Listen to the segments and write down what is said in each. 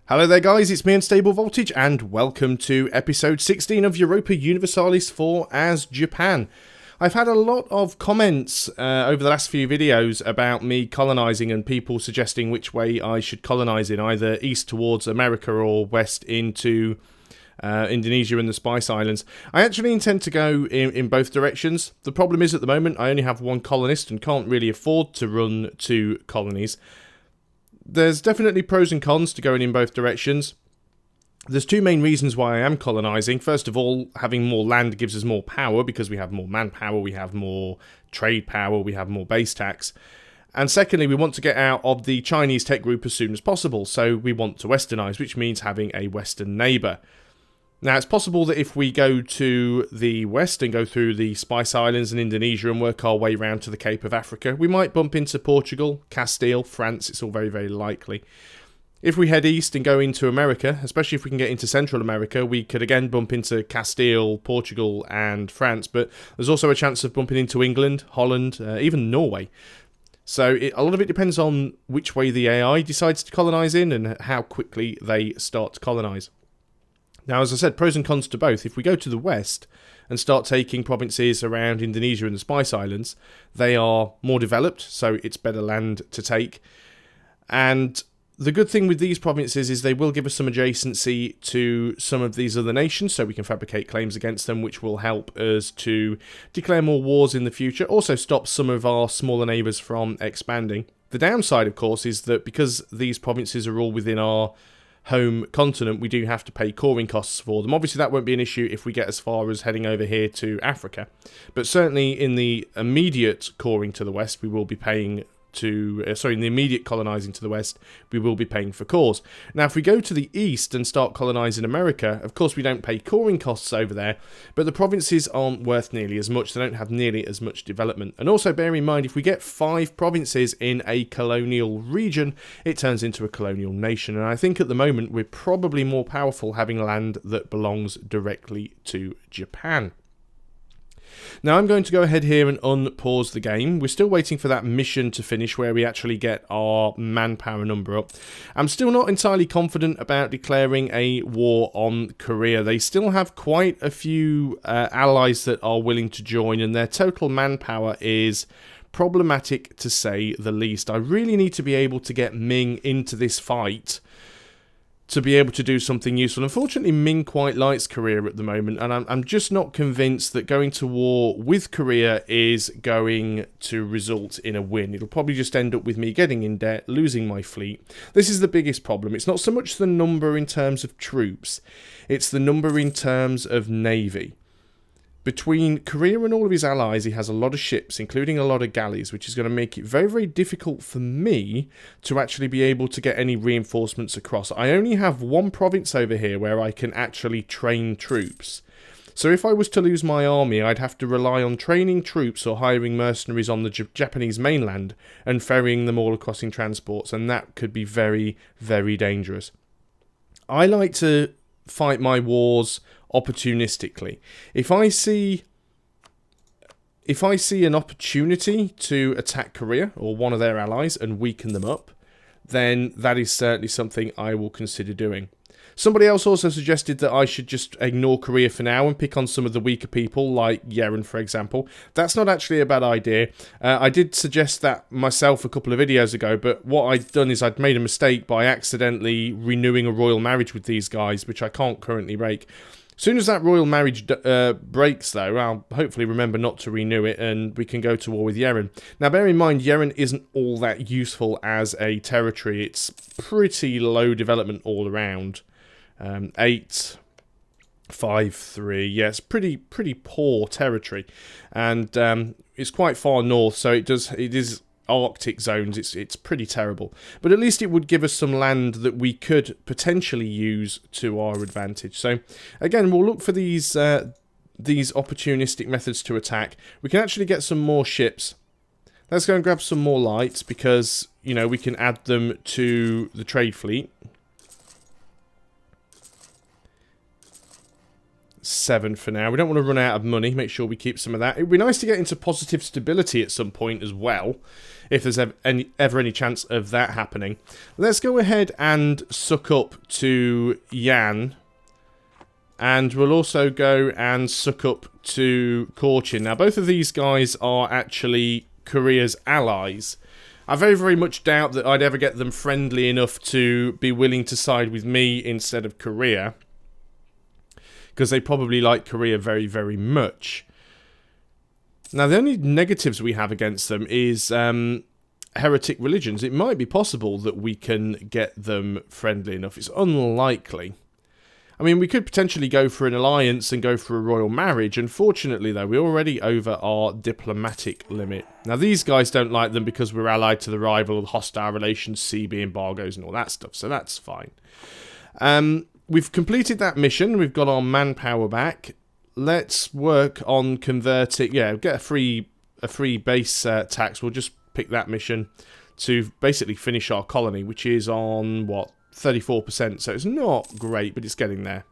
Hello there guys, it's me Unstable Voltage and welcome to episode 16 of Europa Universalis IV as Japan. I've had a lot of comments over the last few videos about me colonising and people suggesting which way I should colonise in, either east towards America or west into Indonesia and the Spice Islands. I actually intend to go in both directions. The problem is at the moment I only have one colonist and can't really afford to run two colonies. There's definitely pros and cons to going in both directions. There's two main reasons why I am colonising. First of all, having more land gives us more power because we have more manpower, we have more trade power, we have more base tax. And secondly, we want to get out of the Chinese tech group as soon as possible, so we want to westernise, which means having a western neighbour. Now, it's possible that if we go to the west and go through the Spice Islands and Indonesia and work our way round to the Cape of Africa, we might bump into Portugal, Castile, France. It's all very, very likely. If we head east and go into America, especially if we can get into Central America, we could again bump into Castile, Portugal and France, but there's also a chance of bumping into England, Holland, even Norway. So a lot of it depends on which way the AI decides to colonise in and how quickly they start to colonise. Now, as I said, pros and cons to both. If we go to the west and start taking provinces around Indonesia and the Spice Islands, they are more developed, so it's better land to take. And the good thing with these provinces is they will give us some adjacency to some of these other nations, so we can fabricate claims against them, which will help us to declare more wars in the future. Also stop some of our smaller neighbours from expanding. The downside, of course, is that because these provinces are all within our home continent, we do have to pay coring costs for them. Obviously that won't be an issue if we get as far as heading over here to Africa, but certainly in the immediate coring to the west we will be paying in the immediate colonising to the west, we will be paying for cores. Now, if we go to the east and start colonising America, of course we don't pay coring costs over there, but the provinces aren't worth nearly as much, they don't have nearly as much development. And also bear in mind, if we get 5 provinces in a colonial region, it turns into a colonial nation, and I think at the moment we're probably more powerful having land that belongs directly to Japan. Now I'm going to go ahead here and unpause the game. We're still waiting for that mission to finish where we actually get our manpower number up. I'm still not entirely confident about declaring a war on Korea. They still have quite a few allies that are willing to join, and their total manpower is problematic to say the least. I really need to be able to get Ming into this fight to be able to do something useful. Unfortunately, Ming quite likes Korea at the moment, and I'm just not convinced that going to war with Korea is going to result in a win. It'll probably just end up with me getting in debt, losing my fleet. This is the biggest problem. It's not so much the number in terms of troops, it's the number in terms of navy. Between Korea and all of his allies, he has a lot of ships, including a lot of galleys, which is going to make it very, very difficult for me to actually be able to get any reinforcements across. I only have one province over here where I can actually train troops. So if I was to lose my army, I'd have to rely on training troops or hiring mercenaries on the Japanese mainland and ferrying them all across in transports, and that could be very, very dangerous. I like to fight my wars opportunistically. If I see an opportunity to attack Korea or one of their allies and weaken them up, then that is certainly something I will consider doing. Somebody else also suggested that I should just ignore Korea for now and pick on some of the weaker people, like Yeren, for example. That's not actually a bad idea. I did suggest that myself a couple of videos ago, but what I'd done is I'd made a mistake by accidentally renewing a royal marriage with these guys, which I can't currently break. As soon as that royal marriage breaks, though, I'll hopefully remember not to renew it, and we can go to war with Yeren. Now, bear in mind, Yeren isn't all that useful as a territory. It's pretty low development all around. 8, 5, 3. Yes, pretty poor territory, and it's quite far north, so it is Arctic zones. It's pretty terrible, but at least it would give us some land that we could potentially use to our advantage. So again, we'll look for these opportunistic methods to attack. We can actually get some more ships. Let's go and grab some more lights because, you know, we can add them to the trade fleet. 7 for now. We don't want to run out of money. Make sure we keep some of that. It would be nice to get into positive stability at some point as well, if there's ever any chance of that happening. Let's go ahead and suck up to Yan. And we'll also go and suck up to Cochin. Now, both of these guys are actually Korea's allies. I very, very much doubt that I'd ever get them friendly enough to be willing to side with me instead of Korea, because they probably like Korea very, very much. Now, the only negatives we have against them is heretic religions. It might be possible that we can get them friendly enough. It's unlikely. I mean, we could potentially go for an alliance and go for a royal marriage. Unfortunately, though, we're already over our diplomatic limit. Now, these guys don't like them because we're allied to the rival, hostile relations, CB embargoes and all that stuff, so that's fine. We've completed that mission. We've got our manpower back. Let's work on converting... Yeah, get a free base tax. We'll just pick that mission to basically finish our colony, which is on, what, 34%. So it's not great, but it's getting there.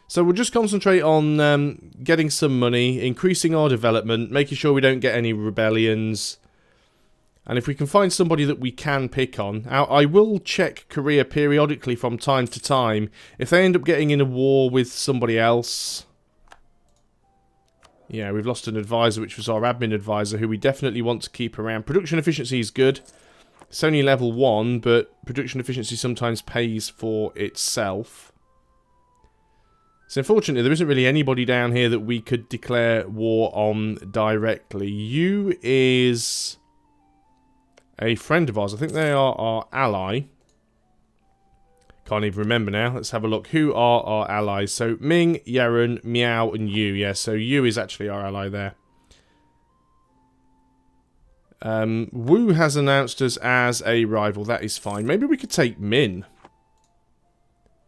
So we'll just concentrate on getting some money, increasing our development, making sure we don't get any rebellions. And if we can find somebody that we can pick on... Now, I will check Korea periodically from time to time. If they end up getting in a war with somebody else... Yeah, we've lost an advisor, which was our admin advisor, who we definitely want to keep around. Production efficiency is good. It's only level 1, but production efficiency sometimes pays for itself. So unfortunately, there isn't really anybody down here that we could declare war on directly. You is... a friend of ours. I think they are our ally. Can't even remember now. Let's have a look. Who are our allies? So Ming, Yeren, Meow, and Yu. Yeah, so Yu is actually our ally there. Wu has announced us as a rival. That is fine. Maybe we could take Min.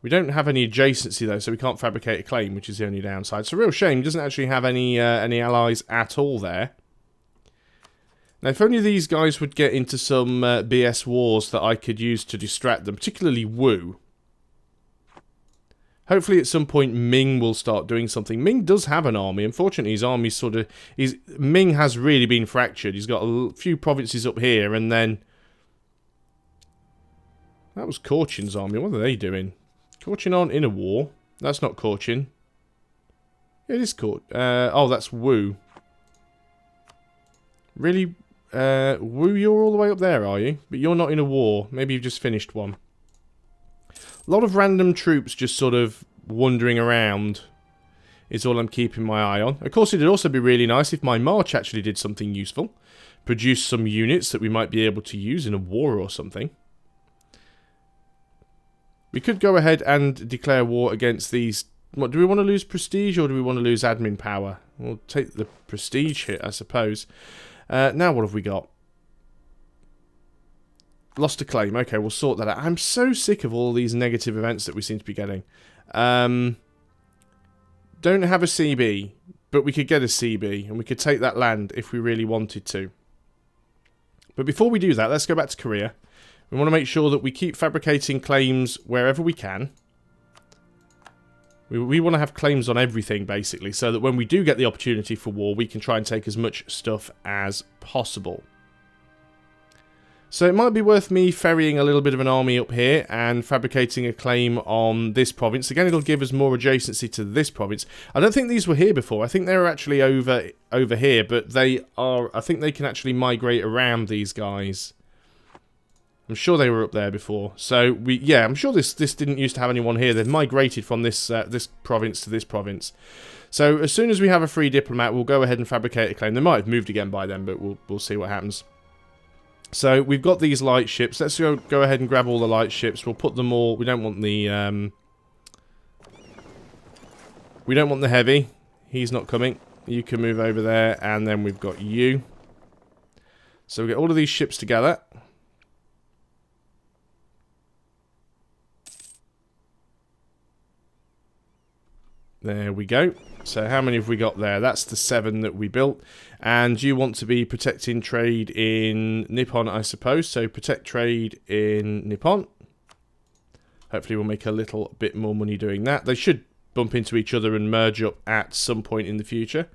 We don't have any adjacency though, so we can't fabricate a claim, which is the only downside. It's a real shame. He doesn't actually have any allies at all there. Now, if only these guys would get into some BS wars that I could use to distract them, particularly Wu. Hopefully at some point Ming will start doing something. Ming does have an army. Unfortunately, his army sort of... Ming has really been fractured. He's got a few provinces up here, and then... That was Cochin's army. What are they doing? Cochin aren't in a war. That's not Cochin. It is Cochin. Oh, that's Wu. Really... Wu, you're all the way up there, are you? But you're not in a war. Maybe you've just finished one. A lot of random troops just sort of wandering around is all I'm keeping my eye on. Of course, it'd also be really nice if my march actually did something useful. Produce some units that we might be able to use in a war or something. We could go ahead and declare war against these... What, do we want to lose prestige or do we want to lose admin power? We'll take the prestige hit, I suppose. Now what have we got? Lost a claim. Okay, we'll sort that out. I'm so sick of all these negative events that we seem to be getting. Don't have a CB, but we could get a CB, and we could take that land if we really wanted to. But before we do that, let's go back to Korea. We want to make sure that we keep fabricating claims wherever we can. We want to have claims on everything, basically, so that when we do get the opportunity for war, we can try and take as much stuff as possible. So it might be worth me ferrying a little bit of an army up here and fabricating a claim on this province. Again, it'll give us more adjacency to this province. I don't think these were here before. I think they were actually over here, but they are... I think they can actually migrate around these guys. I'm sure they were up there before. So, yeah, I'm sure this didn't used to have anyone here. They've migrated from this province to this province. So, as soon as we have a free diplomat, we'll go ahead and fabricate a claim. They might have moved again by then, but we'll see what happens. So, we've got these light ships. Let's go ahead and grab all the light ships. We'll put them all... We don't want the... We don't want the heavy. He's not coming. You can move over there, and then we've got you. So, we'll get all of these ships together. There we go. So how many have we got there? That's the 7 that we built. And you want to be protecting trade in Nippon, I suppose. So protect trade in Nippon. Hopefully we'll make a little bit more money doing that. They should bump into each other and merge up at some point in the future.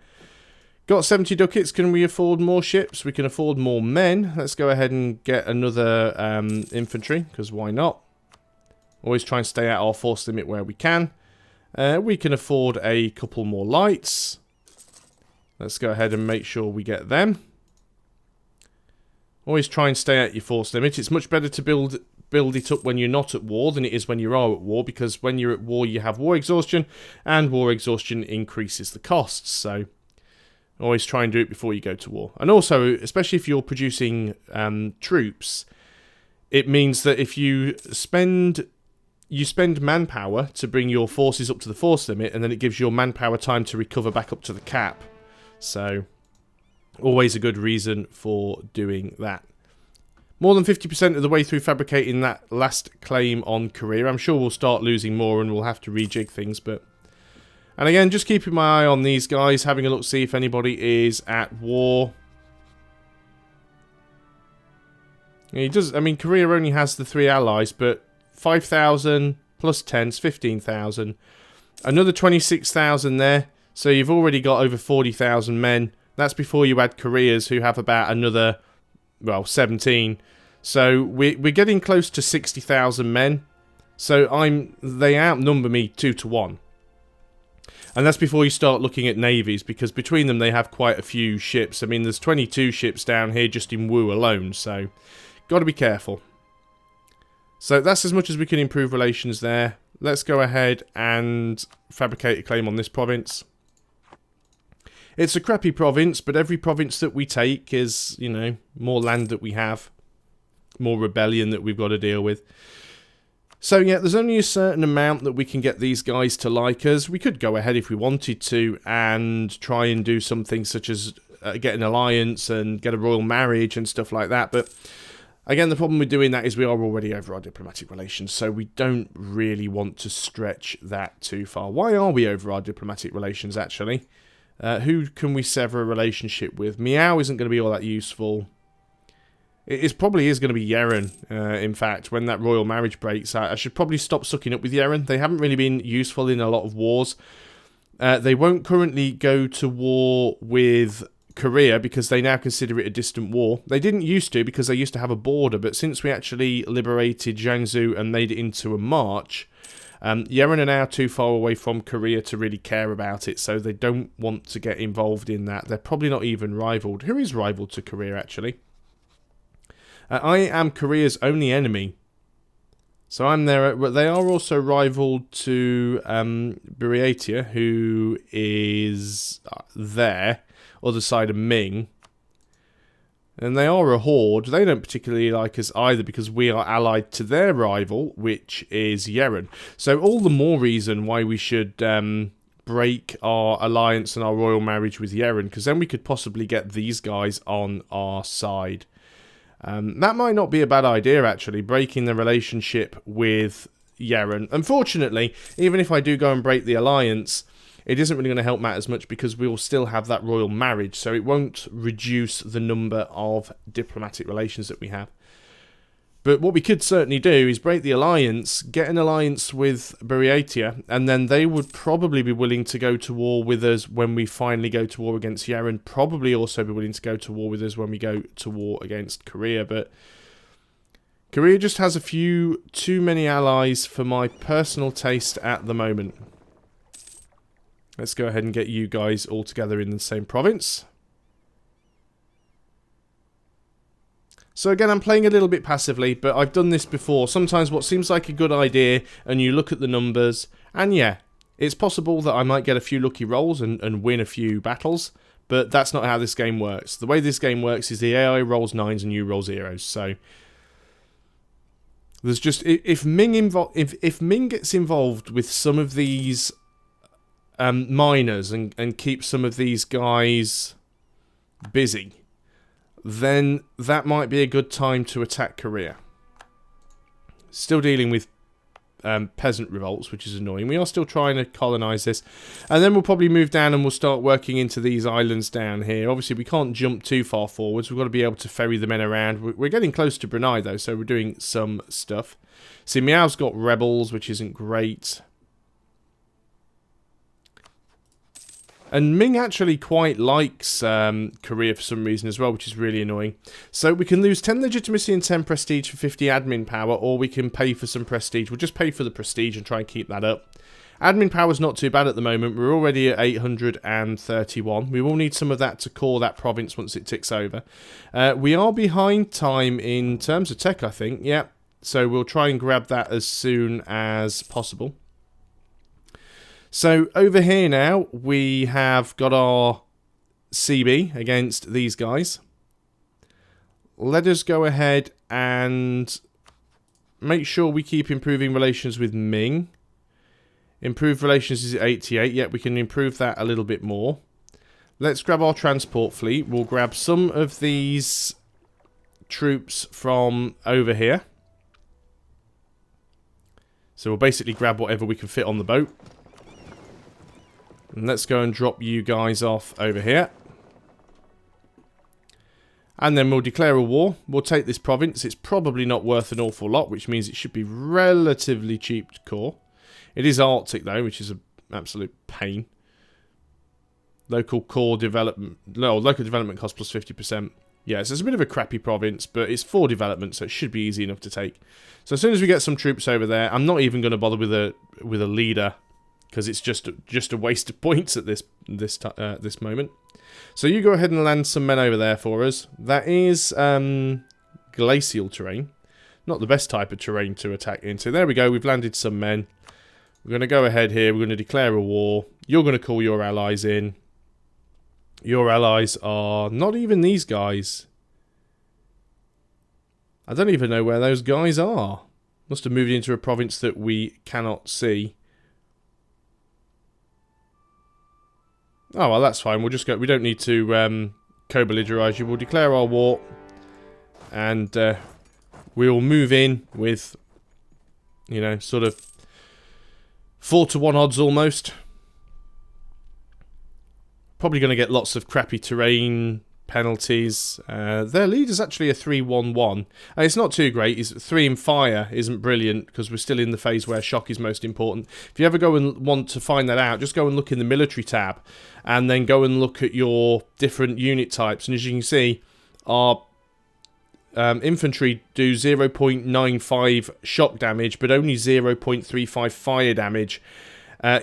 Got 70 ducats. Can we afford more ships? We can afford more men. Let's go ahead and get another infantry, because why not? Always try and stay at our force limit where we can. We can afford a couple more lights. Let's go ahead and make sure we get them. Always try and stay at your force limit. It's much better to build it up when you're not at war than it is when you are at war, because when you're at war you have war exhaustion, and war exhaustion increases the costs. So always try and do it before you go to war. And also, especially if you're producing troops, it means that if you spend manpower to bring your forces up to the force limit, and then it gives your manpower time to recover back up to the cap. So always a good reason for doing that. More than 50% of the way through fabricating that last claim on Korea. I'm sure we'll start losing more and we'll have to rejig things, but... And again, just keeping my eye on these guys, having a look, see if anybody is at war. He does. I mean, Korea only has the 3 allies, but 5,000 plus 10's 15,000. Another 26,000 there, so you've already got over 40,000 men. That's before you add Korea's, who have about another, well, 17. So we're getting close to 60,000 men. So they outnumber me 2 to 1. And that's before you start looking at navies, because between them they have quite a few ships. I mean, there's 22 ships down here just in Wu alone, so got to be careful. So that's as much as we can improve relations there. Let's go ahead and fabricate a claim on this province. It's a crappy province, but every province that we take is, you know, more land that we have, more rebellion that we've got to deal with. So yeah, there's only a certain amount that we can get these guys to like us. We could go ahead if we wanted to and try and do something such as get an alliance and get a royal marriage and stuff like that. But again, the problem with doing that is we are already over our diplomatic relations, so we don't really want to stretch that too far. Why are we over our diplomatic relations, actually? Who can we sever a relationship with? Meow isn't going to be all that useful. It probably is going to be Yeren, in fact, when that royal marriage breaks out. I should probably stop sucking up with Yeren. They haven't really been useful in a lot of wars. They won't currently go to war with Korea because they now consider it a distant war. They didn't used to because they used to have a border, but since we actually liberated Jiangsu and made it into a march, Yeren are now too far away from Korea to really care about it, so they don't want to get involved in that. They're probably not even rivaled. Who is rivaled to Korea, actually? I am Korea's only enemy. So I'm there. They are also rivaled to Buryatia, who is there, other side of Ming. And they are a horde. They don't particularly like us either because we are allied to their rival, which is Yeren. So all the more reason why we should break our alliance and our royal marriage with Yeren, because then we could possibly get these guys on our side. That might not be a bad idea, actually, breaking the relationship with Yeren. Unfortunately, even if I do go and break the alliance, it isn't really going to help matters much because we will still have that royal marriage, so it won't reduce the number of diplomatic relations that we have. But what we could certainly do is break the alliance, get an alliance with Buryatia, and then they would probably be willing to go to war with us when we finally go to war against Yeren. Probably also be willing to go to war with us when we go to war against Korea. But Korea just has a few too many allies for my personal taste at the moment. Let's go ahead and get you guys all together in the same province. So again, I'm playing a little bit passively, but I've done this before. Sometimes what seems like a good idea, and you look at the numbers, and yeah, it's possible that I might get a few lucky rolls and win a few battles, but that's not how this game works. The way this game works is the AI rolls 9s and you roll 0s, so there's just... If Ming gets involved with some of these miners and keeps some of these guys busy, then that might be a good time to attack Korea. Still dealing with peasant revolts, which is annoying. We are still trying to colonize this. And then we'll probably move down and we'll start working into these islands down here. Obviously, we can't jump too far forwards. We've got to be able to ferry the men around. We're getting close to Brunei, though, so we're doing some stuff. See, Meow's got rebels, which isn't great. And Ming actually quite likes Korea for some reason as well, which is really annoying. So we can lose 10 legitimacy and 10 prestige for 50 admin power, or we can pay for some prestige. We'll just pay for the prestige and try and keep that up. Admin power's not too bad at the moment. We're already at 831. We will need some of that to core that province once it ticks over. We are behind time in terms of tech, I think. Yeah, so we'll try and grab that as soon as possible. So over here now, we have got our CB against these guys. Let us go ahead and make sure we keep improving relations with Ming. Improved relations is at 88. Yep, we can improve that a little bit more. Let's grab our transport fleet. We'll grab some of these troops from over here. So we'll basically grab whatever we can fit on the boat. And let's go and drop you guys off over here. And then we'll declare a war. We'll take this province. It's probably not worth an awful lot, which means it should be relatively cheap to core. It is Arctic, though, which is an absolute pain. Local core development... No, local development cost plus 50%. Yeah, so it's a bit of a crappy province, but it's 4 development, so it should be easy enough to take. So as soon as we get some troops over there, I'm not even going to bother with a leader, because it's just a waste of points at this moment. So you go ahead and land some men over there for us. That is glacial terrain. Not the best type of terrain to attack into. There we go, we've landed some men. We're going to go ahead here, we're going to declare a war. You're going to call your allies in. Your allies are not even these guys. I don't even know where those guys are. Must have moved into a province that we cannot see. Oh, well, that's fine. We'll just go. We don't need to co-belligerize you. We'll declare our war. And we'll move in with, you know, sort of 4-to-1 odds almost. Probably going to get lots of crappy terrain penalties. Their lead is actually a 3-1-1. It's not too great. It's 3 in fire isn't brilliant because we're still in the phase where shock is most important. If you ever go and want to find that out, just go and look in the military tab and then go and look at your different unit types. And as you can see, our infantry do 0.95 shock damage but only 0.35 fire damage.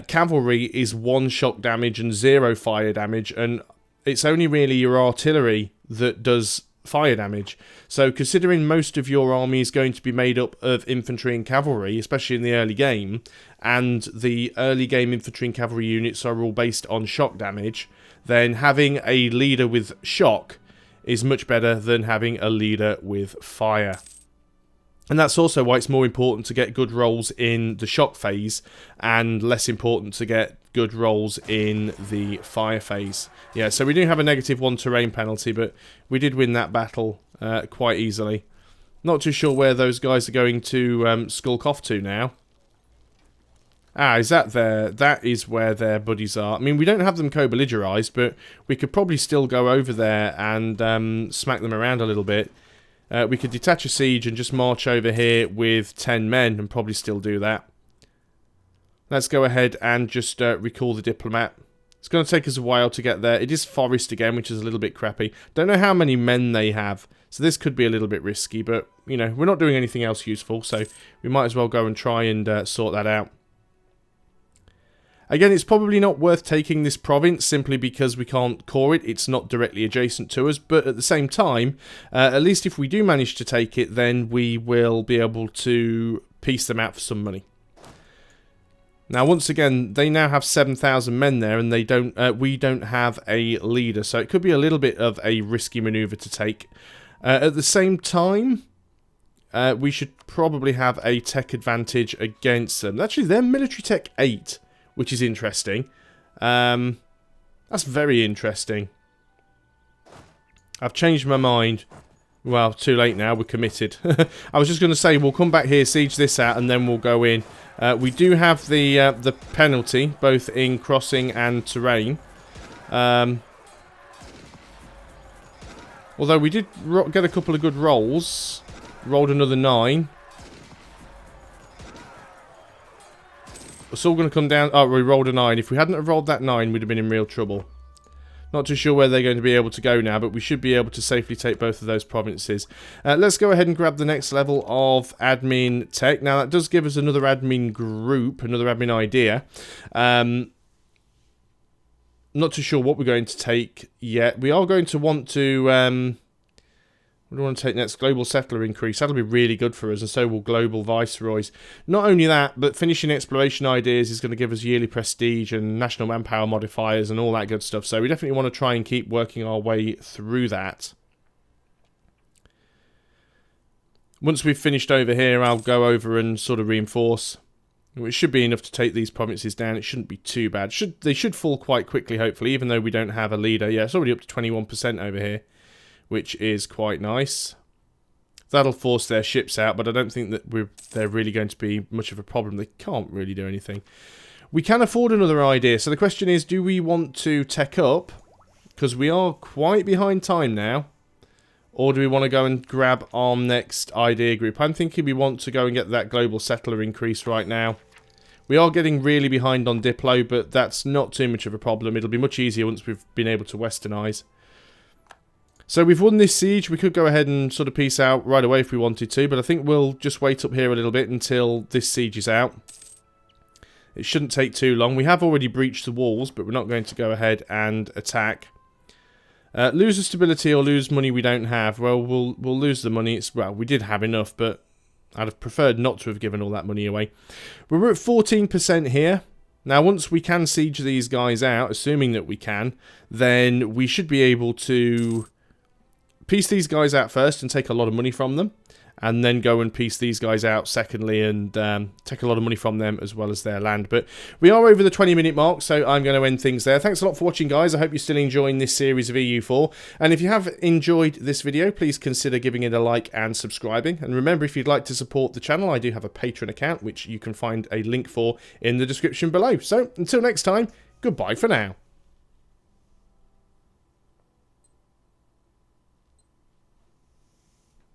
Cavalry is 1 shock damage and 0 fire damage, and it's only really your artillery that does fire damage. So considering most of your army is going to be made up of infantry and cavalry, especially in the early game, and the early game infantry and cavalry units are all based on shock damage, then having a leader with shock is much better than having a leader with fire. And that's also why it's more important to get good rolls in the shock phase and less important to get good rolls in the fire phase. Yeah, so we do have a -1 terrain penalty, but we did win that battle quite easily. Not too sure where those guys are going to skulk off to now. Ah, is that there? That is where their buddies are. I mean, we don't have them co-belligerized, but we could probably still go over there and smack them around a little bit. We could detach a siege and just march over here with 10 men and probably still do that. Let's go ahead and just recall the diplomat. It's going to take us a while to get there. It is forest again, which is a little bit crappy. Don't know how many men they have, so this could be a little bit risky, but, you know, we're not doing anything else useful, so we might as well go and try and sort that out. Again, it's probably not worth taking this province simply because we can't core it. It's not directly adjacent to us, but at the same time, at least if we do manage to take it, then we will be able to piece them out for some money. Now, once again, they now have 7,000 men there, and they don't. We don't have a leader, so it could be a little bit of a risky maneuver to take. At the same time, we should probably have a tech advantage against them. Actually, they're military tech 8. Which is interesting. That's very interesting. I've changed my mind. Well, too late now. We're committed. I was just going to say, we'll come back here, siege this out, and then we'll go in. We do have the penalty, both in crossing and terrain. Although we did get a couple of good rolls. Rolled another 9. It's all going to come down... Oh, we rolled a 9. If we hadn't have rolled that 9, we'd have been in real trouble. Not too sure where they're going to be able to go now, but we should be able to safely take both of those provinces. Let's go ahead and grab the next level of admin tech. Now, that does give us another admin group, another admin idea. Not too sure what we're going to take yet. We are going to want to... we want to take next global settler increase. That'll be really good for us, and so will global viceroys. Not only that, but finishing exploration ideas is going to give us yearly prestige and national manpower modifiers and all that good stuff. So we definitely want to try and keep working our way through that. Once we've finished over here, I'll go over and sort of reinforce. It should be enough to take these provinces down. It shouldn't be too bad. They should fall quite quickly, hopefully, even though we don't have a leader. Yeah, it's already up to 21% over here, which is quite nice. That'll force their ships out, but I don't think that they're really going to be much of a problem. They can't really do anything. We can afford another idea. So the question is, do we want to tech up? Because we are quite behind time now. Or do we want to go and grab our next idea group? I'm thinking we want to go and get that global settler increase right now. We are getting really behind on Diplo, but that's not too much of a problem. It'll be much easier once we've been able to westernize. So we've won this siege. We could go ahead and sort of peace out right away if we wanted to, but I think we'll just wait up here a little bit until this siege is out. It shouldn't take too long. We have already breached the walls, but we're not going to go ahead and attack. Lose the stability or lose money we don't have. Well, we'll lose the money. Well, we did have enough, but I'd have preferred not to have given all that money away. We're at 14% here. Now, once we can siege these guys out, assuming that we can, then we should be able to piece these guys out first and take a lot of money from them, and then go and piece these guys out secondly and take a lot of money from them as well as their land. But we are over the 20-minute mark, so I'm going to end things there. Thanks a lot for watching, guys. I hope you're still enjoying this series of EU4. And if you have enjoyed this video, please consider giving it a like and subscribing. And remember, if you'd like to support the channel, I do have a Patreon account, which you can find a link for in the description below. So until next time, goodbye for now.